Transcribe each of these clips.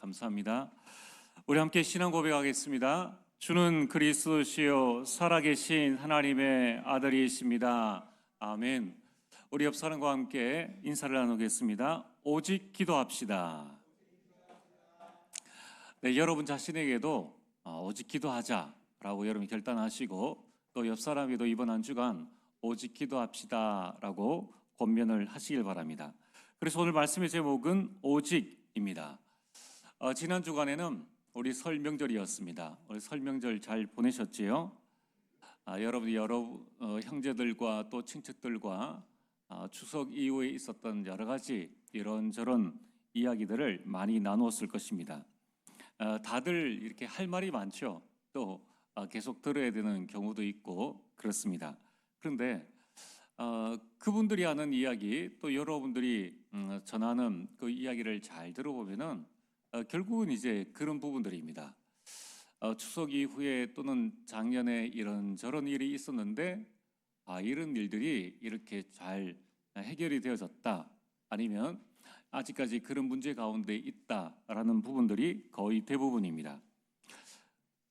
감사합니다. 우리 함께 신앙 고백하겠습니다. 주는 그리스도시요 살아계신 하나님의 아들이십니다. 아멘. 우리 옆 사람과 함께 인사를 나누겠습니다. 오직 기도합시다. 네, 여러분 자신에게도 오직 기도하자라고 여러분이 결단하시고 또 옆 사람에게도 이번 한 주간 오직 기도합시다라고 권면을 하시길 바랍니다. 그래서 오늘 말씀의 제목은 오직입니다. 지난 주간에는 우리 설 명절이었습니다. 우리 설 명절 잘 보내셨지요? 여러분이 여러 형제들과 또 친척들과 추석 이후에 있었던 여러 가지 이런저런 이야기들을 많이 나누었을 것입니다. 다들 이렇게 할 말이 많죠. 또 계속 들어야 되는 경우도 있고 그렇습니다. 그런데 그분들이 하는 이야기 또 여러분들이 전하는 그 이야기를 잘 들어보면은 결국은 이제 그런 부분들입니다. 추석 이후에 또는 작년에 이런저런 일이 있었는데 이런 일들이 이렇게 잘 해결이 되어졌다, 아니면 아직까지 그런 문제 가운데 있다라는 부분들이 거의 대부분입니다.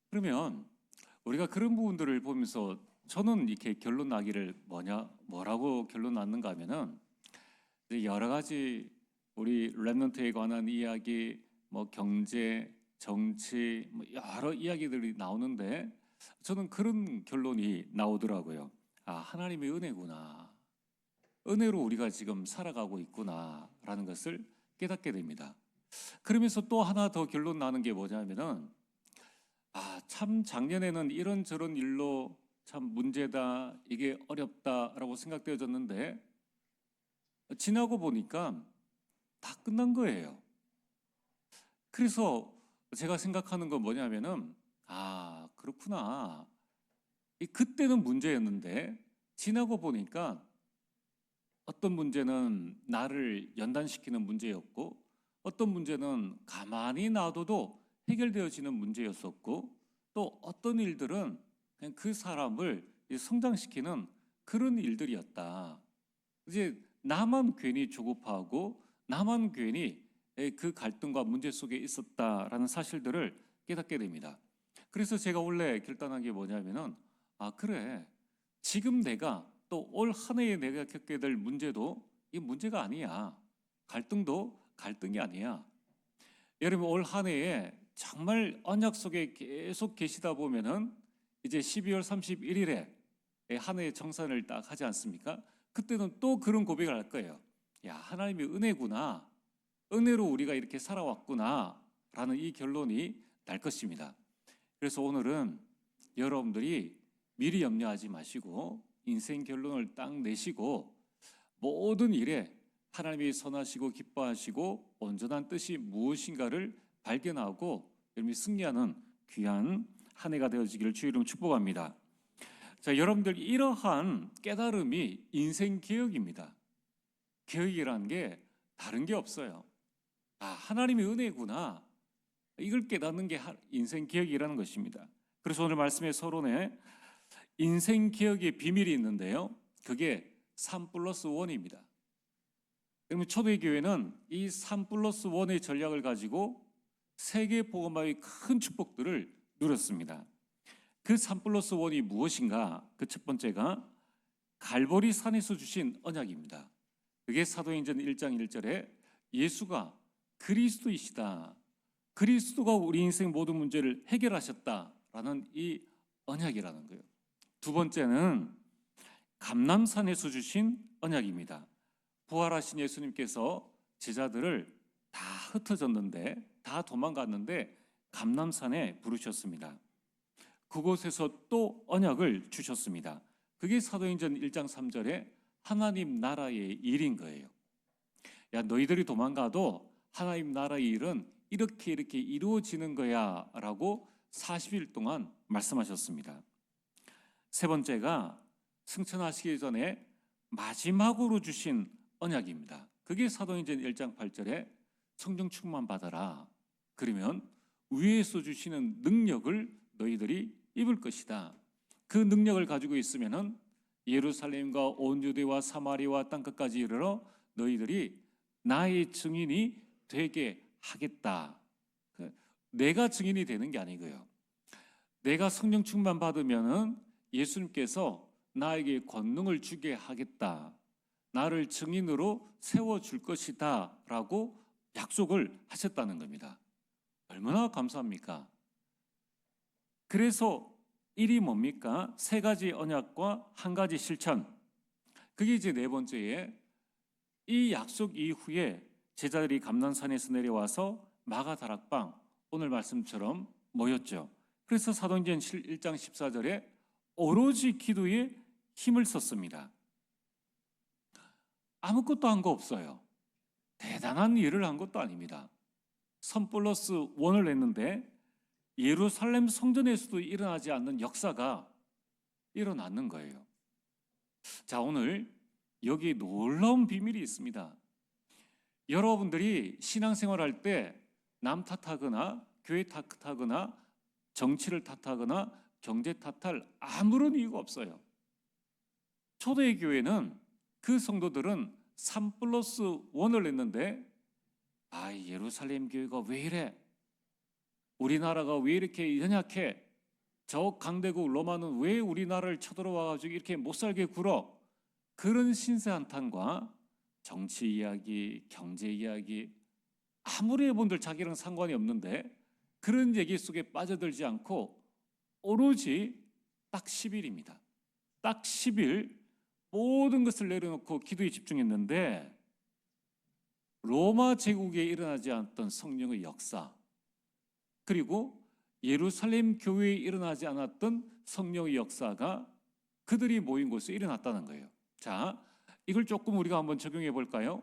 그러면 우리가 그런 부분들을 보면서 저는 이렇게 결론 나기를 뭐라고 결론 났는가 하면은 여러 가지 우리 렘넌트에 관한 이야기, 뭐 경제, 정치, 여러 이야기들이 나오는데 저는 그런 결론이 나오더라고요. 하나님의 은혜구나. 은혜로 우리가 지금 살아가고 있구나라는 것을 깨닫게 됩니다. 그러면서 또 하나 더 결론 나는 게 뭐냐면은 참 작년에는 이런저런 일로 참 문제다, 이게 어렵다라고 생각되어졌는데 지나고 보니까 다 끝난 거예요. 그래서 제가 생각하는 건 뭐냐면은 그렇구나. 그때는 문제였는데 지나고 보니까 어떤 문제는 나를 연단시키는 문제였고 어떤 문제는 가만히 놔둬도 해결되어지는 문제였었고 또 어떤 일들은 그냥 그 사람을 성장시키는 그런 일들이었다. 이제 나만 괜히 조급하고 나만 괜히 그 갈등과 문제 속에 있었다라는 사실들을 깨닫게 됩니다. 그래서 제가 원래 결단한 게 뭐냐면은 그래, 지금 내가 또 올 한 해에 내가 겪게 될 문제도 이 문제가 아니야. 갈등도 갈등이 아니야. 여러분, 올 한 해에 정말 언약 속에 계속 계시다 보면은 이제 12월 31일에 한 해의 정산을 딱 하지 않습니까? 그때는 또 그런 고백을 할 거예요. 야, 하나님의 은혜구나. 은혜로 우리가 이렇게 살아왔구나 라는 이 결론이 날 것입니다. 그래서 오늘은 여러분들이 미리 염려하지 마시고 인생 결론을 딱 내시고 모든 일에 하나님이 선하시고 기뻐하시고 온전한 뜻이 무엇인가를 발견하고 여러분이 승리하는 귀한 한 해가 되어지기를 주의 이름으로 축복합니다. 자, 여러분들 이러한 깨달음이 인생 개혁입니다. 개혁이라는 게 다른 게 없어요. 하나님의 은혜구나. 이걸 깨닫는 게 인생 개혁이라는 것입니다. 그래서 오늘 말씀의 서론에 인생 개혁의 비밀이 있는데요. 그게 3+1입니다. 그러면 초대교회는 이 3+1의 전략을 가지고 세계 복음화의 큰 축복들을 누렸습니다. 그 3+1이 무엇인가? 그 첫 번째가 갈보리 산에서 주신 언약입니다. 그게 사도행전 1장 1절에 예수가 그리스도이시다, 그리스도가 우리 인생 모든 문제를 해결하셨다라는 이 언약이라는 거예요. 두 번째는 감람산에서 주신 언약입니다. 부활하신 예수님께서 제자들을 다 흩어졌는데, 다 도망갔는데 감람산에 부르셨습니다. 그곳에서 또 언약을 주셨습니다. 그게 사도행전 1장 3절에 하나님 나라의 일인 거예요. 야, 너희들이 도망가도 하나님 나라의 일은 이렇게 이루어지는 거야 라고 40일 동안 말씀하셨습니다. 세 번째가 승천하시기 전에 마지막으로 주신 언약입니다. 그게 사도행전 1장 8절에 성령 충만 받아라. 그러면 위에서 주시는 능력을 너희들이 입을 것이다. 그 능력을 가지고 있으면은 예루살렘과 온 유대와 사마리아와 땅끝까지 이르러 너희들이 나의 증인이 되게 하겠다. 내가 증인이 되는 게 아니고요. 내가 성령 충만 받으면은 예수님께서 나에게 권능을 주게 하겠다. 나를 증인으로 세워줄 것이다. 라고 약속을 하셨다는 겁니다. 얼마나 감사합니까? 그래서 일이 뭡니까? 세 가지 언약과 한 가지 실천. 그게 이제 네 번째에 이 약속 이후에 제자들이 감난산에서 내려와서 마가다락방 오늘 말씀처럼 모였죠. 그래서 사도행전 1장 14절에 오로지 기도에 힘을 썼습니다. 아무것도 한 거 없어요. 대단한 일을 한 것도 아닙니다. 선 플러스 원을 냈는데 예루살렘 성전에서도 일어나지 않는 역사가 일어났는 거예요. 자, 오늘 여기 놀라운 비밀이 있습니다. 여러분들이 신앙생활할 때 남 탓하거나 교회 탓하거나 정치를 탓하거나 경제 탓할 아무런 이유가 없어요. 초대의 교회는 그 성도들은 3 플러스 1을 냈는데 예루살렘 교회가 왜 이래? 우리나라가 왜 이렇게 연약해? 저 강대국 로마는 왜 우리나라를 쳐들어와가지고 이렇게 못살게 굴어? 그런 신세 한탄과 정치 이야기, 경제 이야기 아무리 해본들 자기랑 상관이 없는데 그런 얘기 속에 빠져들지 않고 오로지 딱 10일입니다. 딱 10일 모든 것을 내려놓고 기도에 집중했는데 로마 제국에 일어나지 않았던 성령의 역사 그리고 예루살렘 교회에 일어나지 않았던 성령의 역사가 그들이 모인 곳에 일어났다는 거예요. 자, 이걸 조금 우리가 한번 적용해 볼까요?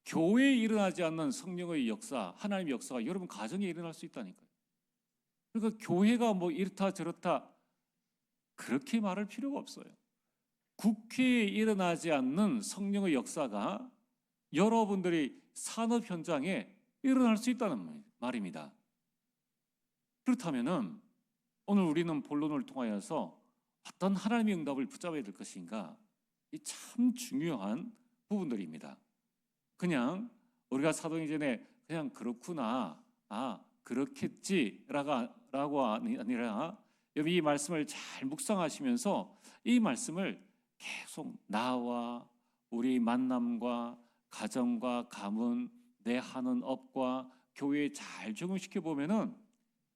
교회에 일어나지 않는 성령의 역사, 하나님의 역사가 여러분 가정에 일어날 수 있다니까요. 그러니까 교회가 뭐 이렇다 저렇다 그렇게 말할 필요가 없어요. 국회에 일어나지 않는 성령의 역사가 여러분들이 산업 현장에 일어날 수 있다는 말입니다. 그렇다면은 오늘 우리는 본론을 통하여서 어떤 하나님의 응답을 붙잡아야 될 것인가? 이 참 중요한 부분들입니다. 그냥 우리가 사도행전에 그냥 그렇구나, 그렇겠지라고 아니라 여기 이 말씀을 잘 묵상하시면서 이 말씀을 계속 나와 우리 만남과 가정과 가문, 내 하는 업과 교회에 잘 적용시켜 보면은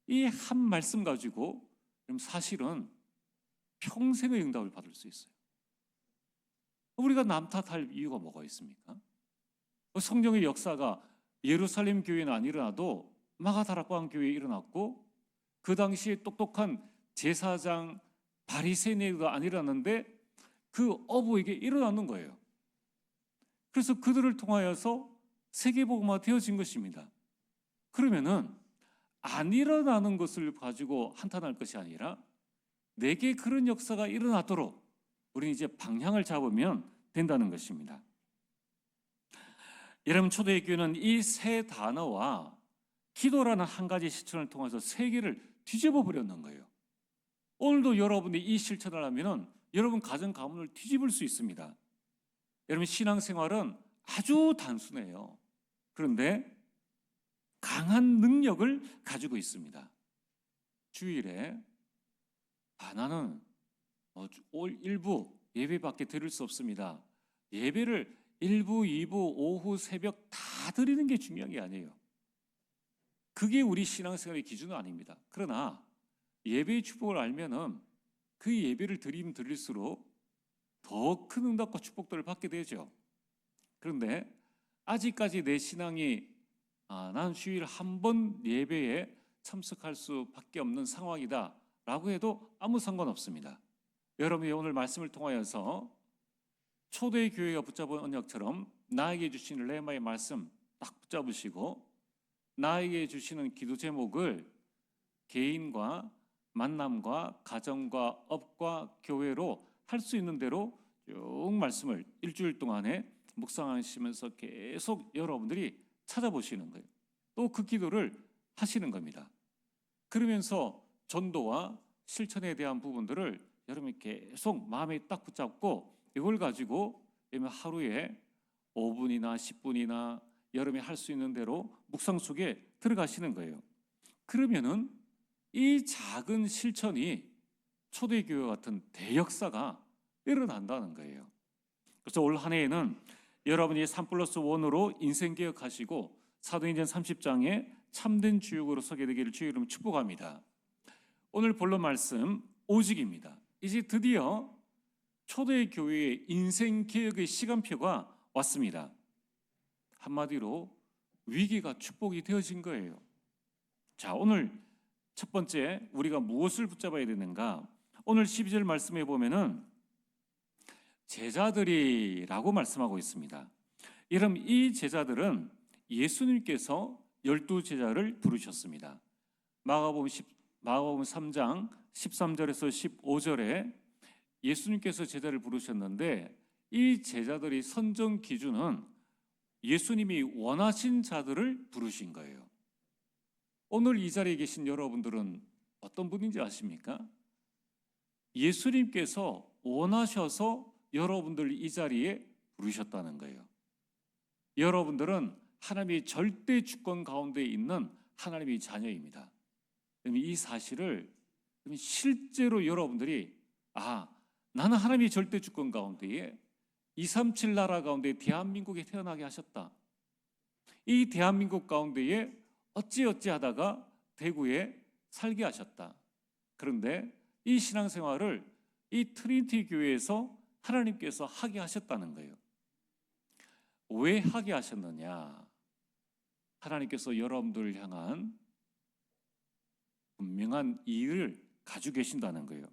이 한 말씀 가지고 사실은 평생의 응답을 받을 수 있어요. 우리가 남 탓할 이유가 뭐가 있습니까? 성령의 역사가 예루살렘 교회는 안 일어나도 마가다락방 교회에 일어났고 그 당시에 똑똑한 제사장 바리새인에도 안 일어났는데 그 어부에게 일어나는 거예요. 그래서 그들을 통하여서 세계복음화 되어진 것입니다. 그러면은 안 일어나는 것을 가지고 한탄할 것이 아니라 내게 그런 역사가 일어나도록 우리는 이제 방향을 잡으면 된다는 것입니다. 여러분, 초대의 교회는 이 세 단어와 기도라는 한 가지 실천을 통해서 세계를 뒤집어 버렸는 거예요. 오늘도 여러분이 이 실천을 하면 여러분 가정 가문을 뒤집을 수 있습니다. 여러분, 신앙생활은 아주 단순해요. 그런데 강한 능력을 가지고 있습니다. 주일에 나는 일부 예배밖에 드릴 수 없습니다. 예배를 1부, 2부, 오후, 새벽 다 드리는 게 중요한 게 아니에요. 그게 우리 신앙생활의 기준은 아닙니다. 그러나 예배의 축복을 알면은 그 예배를 드리면 드릴수록 더 큰 응답과 축복들을 받게 되죠. 그런데 아직까지 내 신앙이 난 주일 한 번 예배에 참석할 수밖에 없는 상황이다 라고 해도 아무 상관없습니다. 여러분이 오늘 말씀을 통하여서 초대의 교회가 붙잡은 언약처럼 나에게 주시는 레마의 말씀 딱 붙잡으시고 나에게 주시는 기도 제목을 개인과 만남과 가정과 업과 교회로 할 수 있는 대로 쭉 말씀을 일주일 동안에 묵상하시면서 계속 여러분들이 찾아보시는 거예요. 또 그 기도를 하시는 겁니다. 그러면서 전도와 실천에 대한 부분들을 여러분이 계속 마음에 딱 붙잡고 이걸 가지고 하루에 5분이나 10분이나 여름에 할 수 있는 대로 묵상 속에 들어가시는 거예요. 그러면은 이 작은 실천이 초대교회 같은 대역사가 일어난다는 거예요. 그래서 올 한 해에는 여러분이 3+1으로 인생개혁하시고 사도행전 30장에 참된 주역으로 서게 되기를 주의 이름으로 축복합니다. 오늘 본론 말씀 오직입니다. 이제 드디어 초대교회의 인생개혁의 시간표가 왔습니다. 한마디로 위기가 축복이 되어진 거예요. 자, 오늘 첫 번째 우리가 무엇을 붙잡아야 되는가? 오늘 12절 말씀에 보면은 제자들이라고 말씀하고 있습니다. 이름 이 제자들은 예수님께서 12제자를 부르셨습니다. 마가복음 3장 13절에서 15절에 예수님께서 제자를 부르셨는데 이 제자들의 선정 기준은 예수님이 원하신 자들을 부르신 거예요. 오늘 이 자리에 계신 여러분들은 어떤 분인지 아십니까? 예수님께서 원하셔서 여러분들 이 자리에 부르셨다는 거예요. 여러분들은 하나님의 절대 주권 가운데 있는 하나님의 자녀입니다. 이 사실을 실제로 여러분들이 나는 하나님의 절대 주권 가운데에 237 나라 가운데 대한민국에 태어나게 하셨다. 이 대한민국 가운데에 어찌어찌 하다가 대구에 살게 하셨다. 그런데 이 신앙생활을 이 트리니티 교회에서 하나님께서 하게 하셨다는 거예요. 왜 하게 하셨느냐? 하나님께서 여러분들을 향한 분명한 이유를 가지고 계신다는 거예요.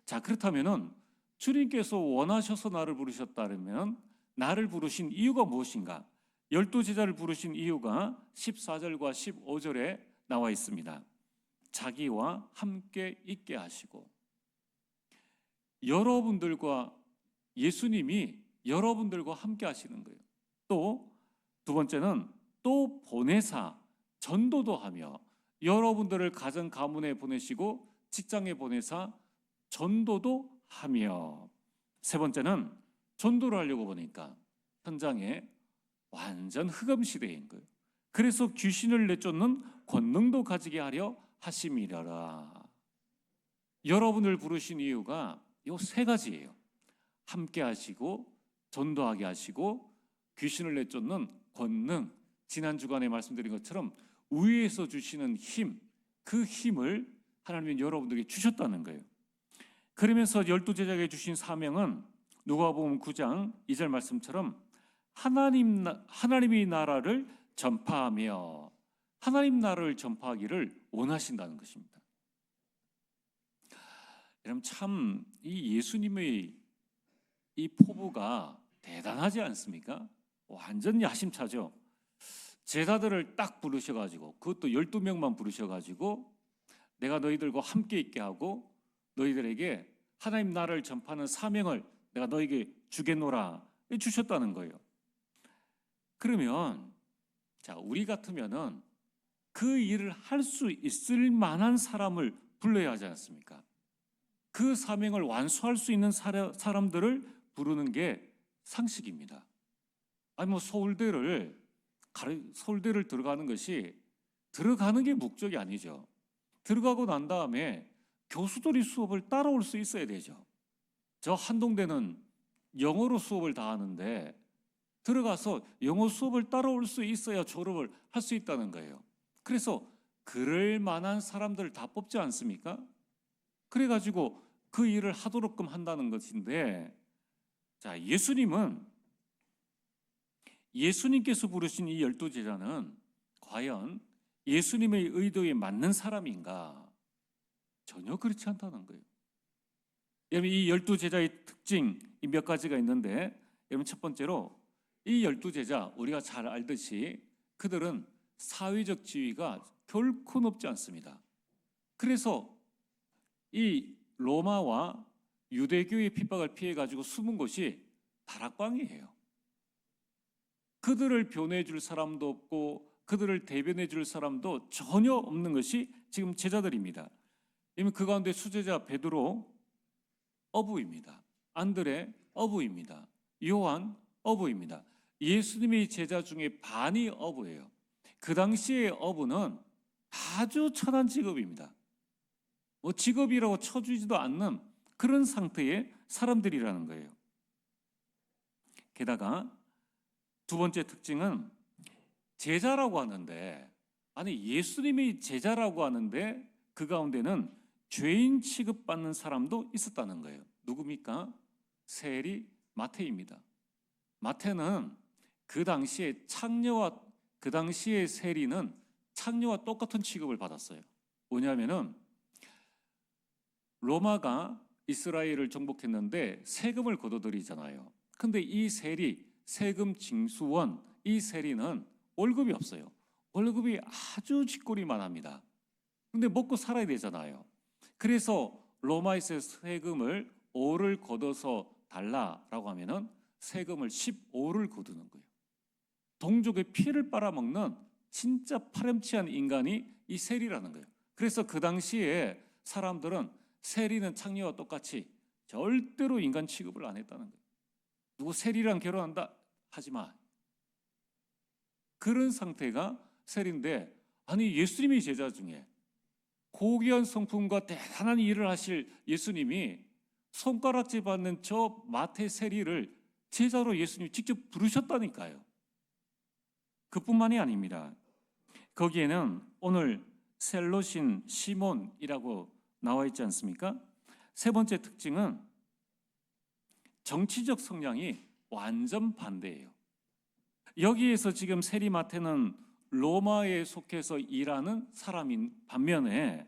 자, 그렇다면은 주님께서 원하셔서 나를 부르셨다면 나를 부르신 이유가 무엇인가? 12제자를 부르신 이유가 14절과 15절에 나와 있습니다. 자기와 함께 있게 하시고, 여러분들과 예수님이 여러분들과 함께 하시는 거예요. 또 두 번째는 또 보내사 전도도 하며, 여러분들을 가정 가문에 보내시고 직장에 보내사 전도도 하며, 세 번째는 전도를 하려고 보니까 현장에 완전 흑암 시대인 거예요. 그래서 귀신을 내쫓는 권능도 가지게 하려 하심이려라. 여러분을 부르신 이유가 이 세 가지예요. 함께 하시고 전도하게 하시고 귀신을 내쫓는 권능, 지난 주간에 말씀드린 것처럼 위에서 주시는 힘, 그 힘을 하나님은 여러분들에게 주셨다는 거예요. 그러면서 12제자에게 주신 사명은 누가복음 9장 2절 말씀처럼 하나님의 나라를 전파하며, 하나님 나라를 전파하기를 원하신다는 것입니다. 여러분, 참 이 예수님의 이 포부가 대단하지 않습니까? 완전 야심차죠. 제자들을 딱 부르셔가지고, 그것도 12명만 부르셔가지고 내가 너희들과 함께 있게 하고 너희들에게 하나님 나라를 전파하는 사명을 내가 너에게 주겠노라 주셨다는 거예요. 그러면 자, 우리 같으면은 그 일을 할 수 있을 만한 사람을 불러야 하지 않습니까? 그 사명을 완수할 수 있는 사람들을 부르는 게 상식입니다. 아니 뭐 서울대를 들어가는 것이, 들어가는 게 목적이 아니죠. 들어가고 난 다음에 교수들이 수업을 따라올 수 있어야 되죠. 저 한동대는 영어로 수업을 다 하는데 들어가서 영어 수업을 따라올 수 있어야 졸업을 할 수 있다는 거예요. 그래서 그럴 만한 사람들 다 뽑지 않습니까? 그래가지고 그 일을 하도록끔 한다는 것인데, 자, 예수님께서 부르신 이 12제자는 과연 예수님의 의도에 맞는 사람인가? 전혀 그렇지 않다는 거예요. 여러분, 이 12제자의 특징이 몇 가지가 있는데, 여러분, 첫 번째로 이 12제자, 우리가 잘 알듯이 그들은 사회적 지위가 결코 높지 않습니다. 그래서 이 로마와 유대교의 핍박을 피해가지고 숨은 곳이 다락방이에요. 그들을 변호해 줄 사람도 없고 그들을 대변해 줄 사람도 전혀 없는 것이 지금 제자들입니다. 이미 그 가운데 수제자 베드로 어부입니다. 안드레 어부입니다. 요한 어부입니다. 예수님의 제자 중에 반이 어부예요. 그 당시의 어부는 아주 천한 직업입니다. 뭐 직업이라고 쳐주지도 않는 그런 상태의 사람들이라는 거예요. 게다가 두 번째 특징은 제자라고 하는데, 아니 예수님이 제자라고 하는데 그 가운데는 죄인 취급받는 사람도 있었다는 거예요. 누굽니까? 세리 마태입니다. 마태는 그 당시에 그 당시의 세리는 창녀와 똑같은 취급을 받았어요. 뭐냐면은 로마가 이스라엘을 정복했는데 세금을 걷어들이잖아요. 근데 이 세리, 세금 징수원, 이 세리는 월급이 없어요. 월급이 아주 쥐꼬리만 합니다. 근데 먹고 살아야 되잖아요. 그래서 로마에서 세금을 5를 걷어서 달라라고 하면은 세금을 15를 거두는 거예요. 동족의 피를 빨아먹는 진짜 파렴치한 인간이 이 세리라는 거예요. 그래서 그 당시에 사람들은 세리는 창녀와 똑같이 절대로 인간 취급을 안 했다는 거예요. 누구 세리랑 결혼한다? 하지 마. 그런 상태가 세리인데, 아니 예수님이 제자 중에 고귀한 성품과 대단한 일을 하실 예수님이 손가락질 받는 저 마태 세리를 제자로 예수님이 직접 부르셨다니까요. 그뿐만이 아닙니다. 거기에는 오늘 셀롯인 시몬이라고 나와 있지 않습니까? 세 번째 특징은 정치적 성향이 완전 반대예요. 여기에서 지금 세리 마태는 로마에 속해서 일하는 사람인 반면에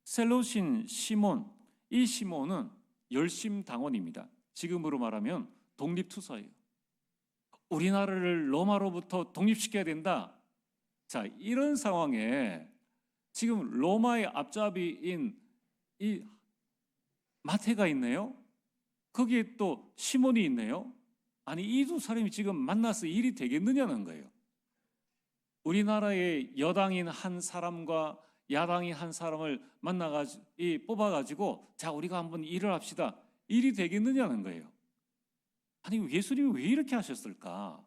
셀롯인 시몬, 이 시몬은 열심당원입니다. 지금으로 말하면 독립투사예요. 우리나라를 로마로부터 독립시켜야 된다. 자, 이런 상황에 지금 로마의 앞잡이인 이 마태가 있네요. 거기에 또 시몬이 있네요. 아니 이 두 사람이 지금 만나서 일이 되겠느냐는 거예요. 우리나라의 여당인 한 사람과 야당인 한 사람을 만나가지고 뽑아가지고 자 우리가 한번 일을 합시다. 일이 되겠느냐는 거예요. 아니 예수님이 왜 이렇게 하셨을까?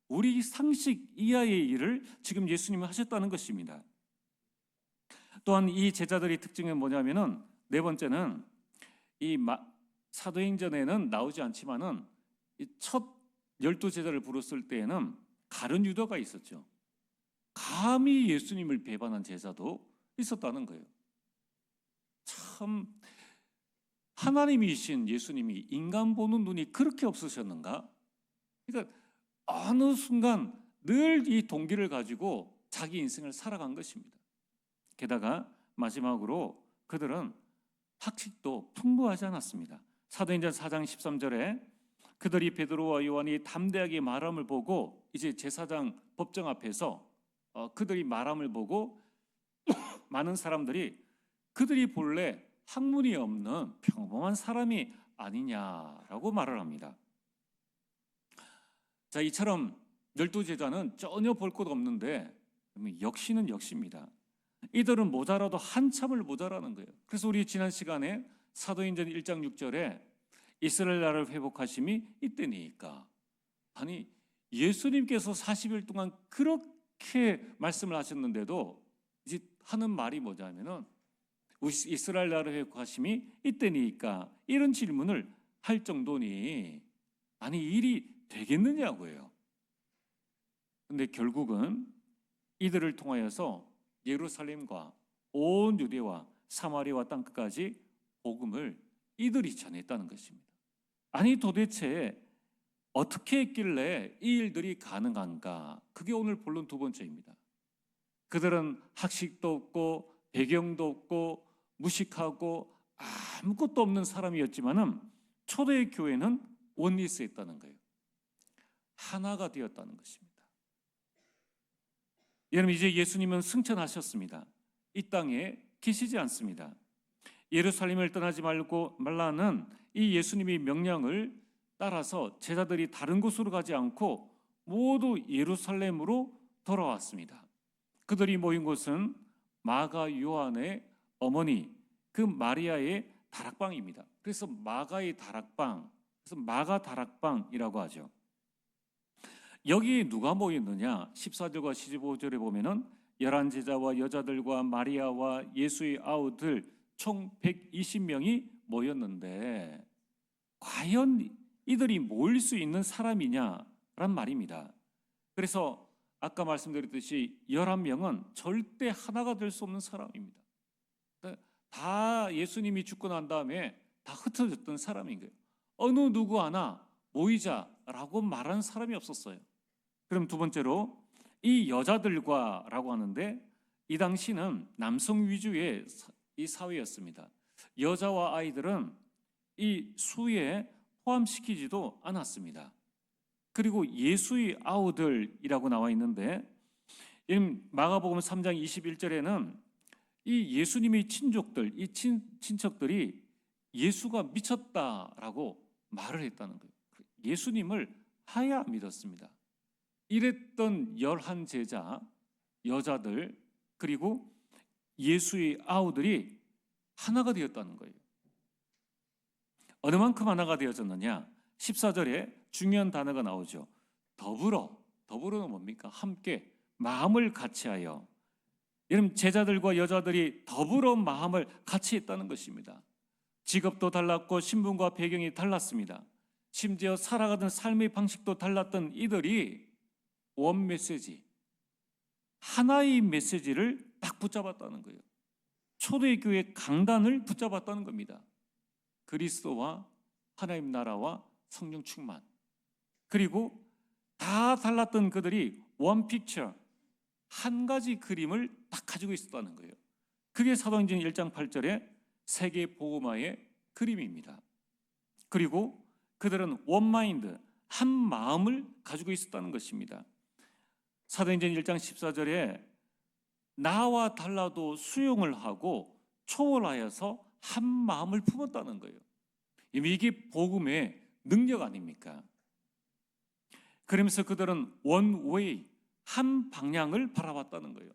우리 상식 이하의 일을 지금 예수님이 하셨다는 것입니다. 또한 이 제자들의 특징은 뭐냐면은 네 번째는 이 사도행전에는 나오지 않지만은 첫 12제자를 부르실 때에는 가룟 유다가 있었죠. 감히 예수님을 배반한 제자도 있었다는 거예요. 참 하나님이신 예수님이 인간 보는 눈이 그렇게 없으셨는가? 그러니까 어느 순간 늘 이 동기를 가지고 자기 인생을 살아간 것입니다. 게다가 마지막으로 그들은 학식도 풍부하지 않았습니다. 사도행전 4장 13절에 그들이 베드로와 요한이 담대하게 말함을 보고 이제 제사장 법정 앞에서 그들이 말함을 보고 많은 사람들이 그들이 본래 학문이 없는 평범한 사람이 아니냐라고 말을 합니다. 자, 이처럼 12제자는 전혀 볼 것 없는데 역시는 역시입니다. 이들은 모자라도 한참을 모자라는 거예요. 그래서 우리 지난 시간에 사도행전 1장 6절에 이스라엘 나라를 회복하심이 이때니까, 아니 예수님께서 40일 동안 그렇게 말씀을 하셨는데도 이제 하는 말이 뭐냐면은 이스라엘 나라를 회복하심이 이때니까 이런 질문을 할 정도니 아니 일이 되겠느냐고요. 근데 결국은 이들을 통하여서 예루살렘과 온 유대와 사마리아와 땅끝까지 복음을 이들이 전했다는 것입니다. 아니 도대체 어떻게 했길래 이 일들이 가능한가? 그게 오늘 본론 두 번째입니다. 그들은 학식도 없고 배경도 없고 무식하고 아무것도 없는 사람이었지만은 초대의 교회는 원리스했다는 거예요. 하나가 되었다는 것입니다. 여러분 이제 예수님은 승천하셨습니다. 이 땅에 계시지 않습니다. 예루살렘을 떠나지 말라는 이 예수님의 명령을 따라서 제자들이 다른 곳으로 가지 않고 모두 예루살렘으로 돌아왔습니다. 그들이 모인 곳은 마가 요한의 어머니 그 마리아의 다락방입니다. 그래서 마가의 다락방, 그래서 마가 다락방이라고 하죠. 여기 누가 모였느냐? 14절과 15절에 보면은 11제자와 여자들과 마리아와 예수의 아우들 총 120명이 모였는데 과연 이들이 모일 수 있는 사람이냐란 말입니다. 그래서 아까 말씀드렸듯이 11명은 절대 하나가 될 수 없는 사람입니다. 다 예수님이 죽고 난 다음에 다 흩어졌던 사람인 거예요. 어느 누구 하나 모이자라고 말하는 사람이 없었어요. 그럼 두 번째로 이 여자들과 라고 하는데 이 당시는 남성 위주의 이 사회였습니다. 여자와 아이들은 이 수에 포함시키지도 않았습니다. 그리고 예수의 아우들이라고 나와 있는데 마가복음 3장 21절에는 이 예수님의 친족들, 이 친척들이 예수가 미쳤다라고 말을 했다는 거예요. 예수님을 하야 믿었습니다. 이랬던 11제자, 여자들, 그리고 예수의 아우들이 하나가 되었다는 거예요. 어느 만큼 하나가 되어졌느냐? 14절에 중요한 단어가 나오죠. 더불어는 뭡니까? 함께, 마음을 같이하여. 여러분, 제자들과 여자들이 더불어 마음을 같이 했다는 것입니다. 직업도 달랐고 신분과 배경이 달랐습니다. 심지어 살아가던 삶의 방식도 달랐던 이들이 원 메시지, 하나의 메시지를 딱 붙잡았다는 거예요. 초대교회 강단을 붙잡았다는 겁니다. 그리스도와 하나님 나라와 성령 충만. 그리고 다 달랐던 그들이 원 픽처, 한 가지 그림을 딱 가지고 있었다는 거예요. 그게 사도행전 1장 8절에 세계 복음화의 그림입니다. 그리고 그들은 원 마인드, 한 마음을 가지고 있었다는 것입니다. 사도행전 1장 14절에 나와 달라도 수용을 하고 초월하여서 한 마음을 품었다는 거예요. 이게 복음의 능력 아닙니까? 그러면서 그들은 원 웨이, 한 방향을 바라봤다는 거예요.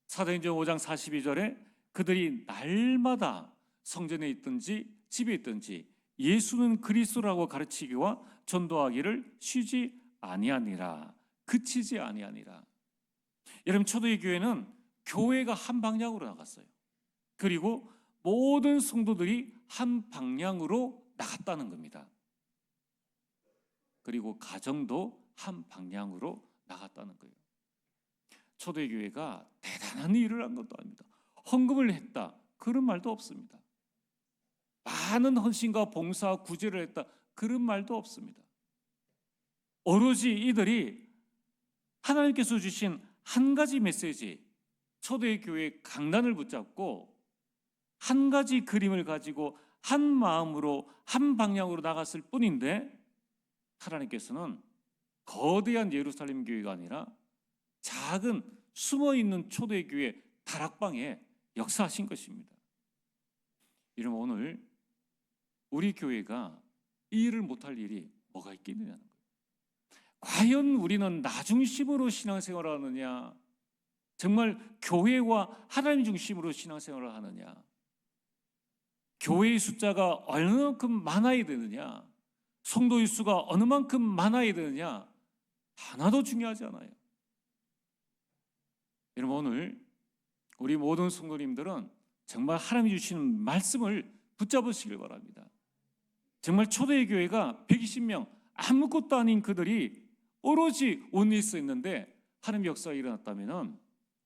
사도행전 5장 42절에 그들이 날마다 성전에 있든지 집에 있든지 예수는 그리스도라고 가르치기와 전도하기를 쉬지 아니하니라. 그치지 아니하니라. 여러분, 초대의 교회는 교회가 한 방향으로 나갔어요. 그리고 모든 성도들이 한 방향으로 나갔다는 겁니다. 그리고 가정도 한 방향으로 나갔다는 거예요. 초대의 교회가 대단한 일을 한 것도 아닙니다. 헌금을 했다, 그런 말도 없습니다. 많은 헌신과 봉사, 구제를 했다, 그런 말도 없습니다. 오로지 이들이 하나님께서 주신 한 가지 메시지, 초대의 교회의 강단을 붙잡고 한 가지 그림을 가지고 한 마음으로 한 방향으로 나갔을 뿐인데, 하나님께서는 거대한 예루살렘 교회가 아니라 작은 숨어있는 초대의 교회 다락방에 역사하신 것입니다. 여러분, 오늘 우리 교회가 이 일을 못할 일이 뭐가 있겠느냐는 거예요. 과연 우리는 나 중심으로 신앙생활을 하느냐, 정말 교회와 하나님 중심으로 신앙생활을 하느냐, 교회의 숫자가 어느 만큼 많아야 되느냐, 성도의 수가 어느 만큼 많아야 되느냐, 하나도 중요하지 않아요. 여러분, 오늘 우리 모든 성도님들은 정말 하나님이 주시는 말씀을 붙잡으시길 바랍니다. 정말 초대의 교회가 120명, 아무것도 아닌 그들이 오로지 원리스 있는데 하나님의 역사가 일어났다면,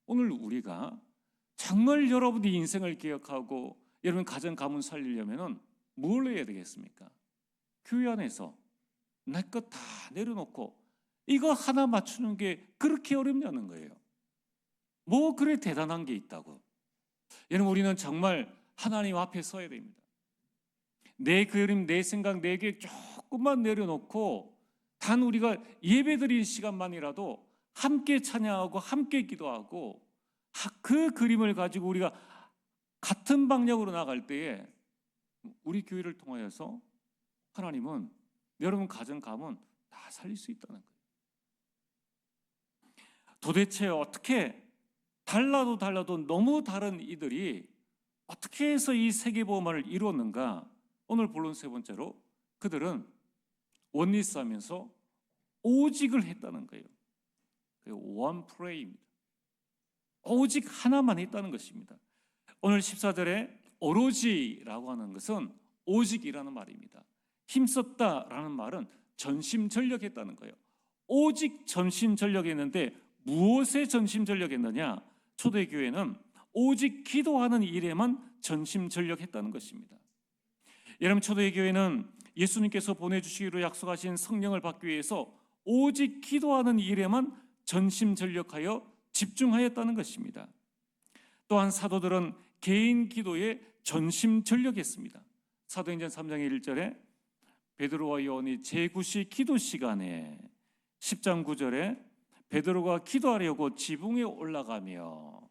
오늘 우리가 정말 여러분의 인생을 기억하고 여러분 가정 가문 살리려면 뭘 해야 되겠습니까? 교회 안에서 내 것 다 내려놓고 이거 하나 맞추는 게 그렇게 어렵냐는 거예요. 뭐 그래 대단한 게 있다고. 여러분, 우리는 정말 하나님 앞에 서야 됩니다. 내 그림, 내 생각, 내 계획 조금만 내려놓고 단 우리가 예배드린 시간만이라도 함께 찬양하고 함께 기도하고 그 그림을 가지고 우리가 같은 방향으로 나갈 때에 우리 교회를 통하여서 하나님은 여러분 가정 가문 다 살릴 수 있다는 거예요. 도대체 어떻게 달라도 너무 다른 이들이 어떻게 해서 이 세계보험화를 이루었는가? 오늘 본론 세 번째로 그들은 원리스하면서 오직을 했다는 거예요. one pray입니다. 오직 하나만 했다는 것입니다. 오늘 14절에 오로지라고 하는 것은 오직이라는 말입니다. 힘썼다라는 말은 전심전력했다는 거예요. 오직 전심전력했는데 무엇에 전심전력했느냐? 초대교회는 오직 기도하는 일에만 전심전력했다는 것입니다. 여러분, 초대교회는 예수님께서 보내주시기로 약속하신 성령을 받기 위해서 오직 기도하는 일에만 전심전력하여 집중하였다는 것입니다. 또한 사도들은 개인 기도에 전심전력했습니다. 사도행전 3장 1절에 베드로와 요한이 제9시 기도 시간에, 10장 9절에 베드로가 기도하려고 지붕에 올라가며,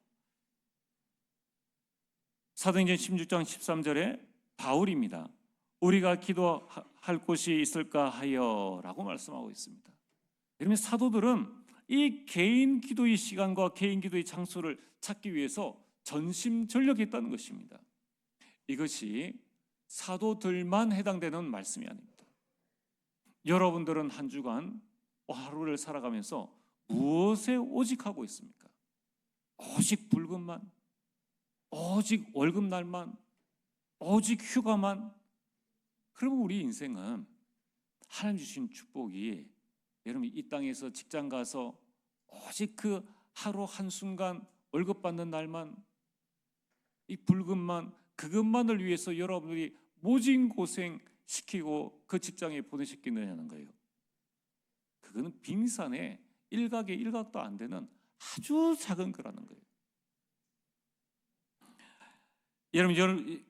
사도행전 16장 13절에 바울입니다. 우리가 기도할 곳이 있을까 하여 라고 말씀하고 있습니다. 여러분, 사도들은 이 개인 기도의 시간과 개인 기도의 장소를 찾기 위해서 전심전력했다는 것입니다. 이것이 사도들만 해당되는 말씀이 아닙니다. 여러분들은 한 주간 하루를 살아가면서 무엇에 오직하고 있습니까? 오직 불금만, 오직 월급날만, 오직 휴가만. 그러면 우리 인생은 하나님 주신 축복이, 여러분 이 땅에서 직장 가서 오직 그 하루 한순간 월급 받는 날만, 이 불금만, 그것만을 위해서 여러분들이 모진 고생 시키고 그 직장에 보내셨겠느냐는 거예요. 그거는 빙산의 일각의 일각도 안 되는 아주 작은 거라는 거예요. 여러분,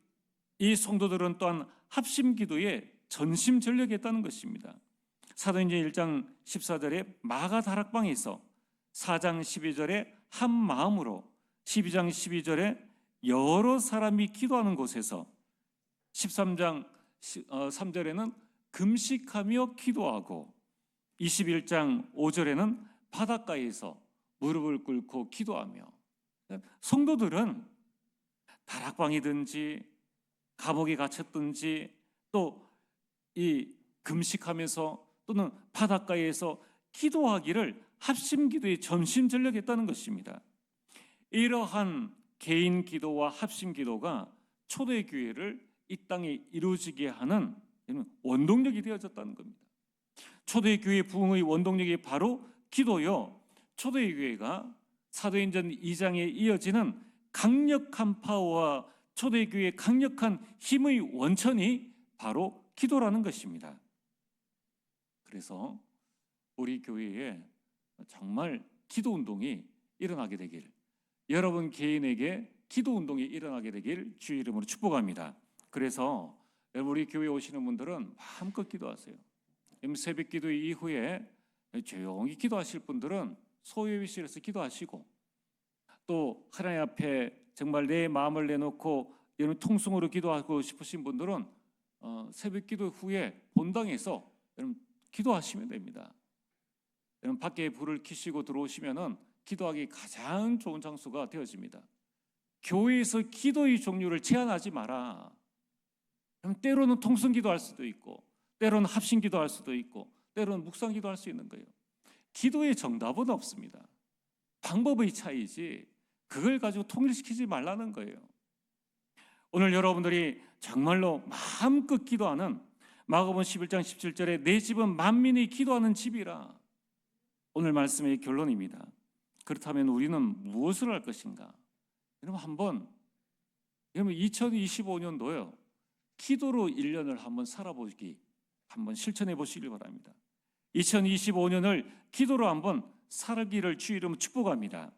이 성도들은 또한 합심기도에 전심전력했다는 것입니다. 사도행전 1장 14절에 마가 다락방에서, 4장 12절에 한 마음으로, 12장 12절에 여러 사람이 기도하는 곳에서, 13장 3절에는 금식하며 기도하고, 21장 5절에는 바닷가에서 무릎을 꿇고 기도하며. 성도들은 다락방이든지 감옥에 갇혔든지 또 이 금식하면서 또는 바닷가에서 기도하기를 합심기도에 전심전력했다는 것입니다. 이러한 개인 기도와 합심기도가 초대교회를 이 땅에 이루어지게 하는 원동력이 되어졌다는 겁니다. 초대교회 부흥의 원동력이 바로 기도요, 초대교회가 사도행전 2장에 이어지는 강력한 파워와 초대교회의 강력한 힘의 원천이 바로 기도라는 것입니다. 그래서 우리 교회에 정말 기도 운동이 일어나게 되길, 여러분 개인에게 기도 운동이 일어나게 되길 주의 이름으로 축복합니다. 그래서 여러분, 우리 교회에 오시는 분들은 마음껏 기도하세요. 새벽 기도 이후에 조용히 기도하실 분들은 소예비실에서 기도하시고, 또 하나님 앞에 정말 내 마음을 내놓고 여러분 통성으로 기도하고 싶으신 분들은 새벽 기도 후에 본당에서 여러분 기도하시면 됩니다. 여러분 밖에 불을 켜시고 들어오시면은 기도하기 가장 좋은 장소가 되어집니다. 교회에서 기도의 종류를 제한하지 마라. 때로는 통성 기도할 수도 있고, 때로는 합심 기도할 수도 있고, 때로는 묵상 기도할 수 있는 거예요. 기도의 정답은 없습니다. 방법의 차이지 그걸 가지고 통일시키지 말라는 거예요. 오늘 여러분들이 정말로 마음껏 기도하는 마가복음 11장 17절에 내 집은 만민이 기도하는 집이라, 오늘 말씀의 결론입니다. 그렇다면 우리는 무엇을 할 것인가? 여러분 2025년도요 기도로 1년을 한번 살아보기, 한번 실천해 보시길 바랍니다. 2025년을 기도로 한번 살기를 주의 이름으로 축복합니다.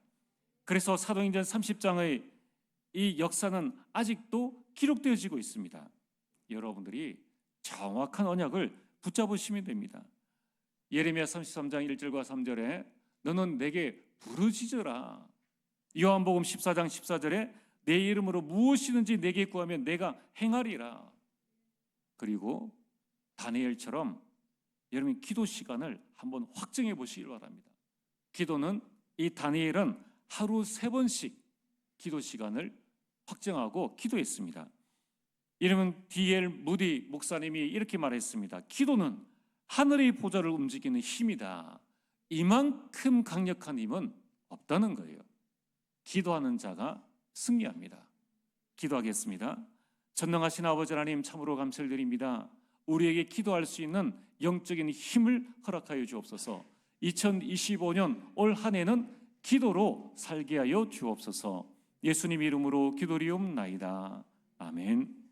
그래서 사도행전 30장의 이 역사는 아직도 기록되어지고 있습니다. 여러분들이 정확한 언약을 붙잡으시면 됩니다. 예레미야 33장 1절과 3절에 너는 내게 부르짖어라. 요한복음 14장 14절에 내 이름으로 무엇이든지 내게 구하면 내가 행하리라. 그리고 다니엘처럼 여러분 기도 시간을 한번 확정해 보시길 바랍니다. 기도는, 이 다니엘은 하루 3번씩 기도 시간을 확정하고 기도했습니다. 이름은 D.L. 무디 목사님이 이렇게 말했습니다. 기도는 하늘의 보좌를 움직이는 힘이다. 이만큼 강력한 힘은 없다는 거예요. 기도하는 자가 승리합니다. 기도하겠습니다. 전능하신 아버지 하나님, 참으로 감사를 드립니다. 우리에게 기도할 수 있는 영적인 힘을 허락하여 주옵소서. 2025년 올 한 해는 기도로 살게 하여 주옵소서. 예수님 이름으로 기도리옵나이다. 아멘.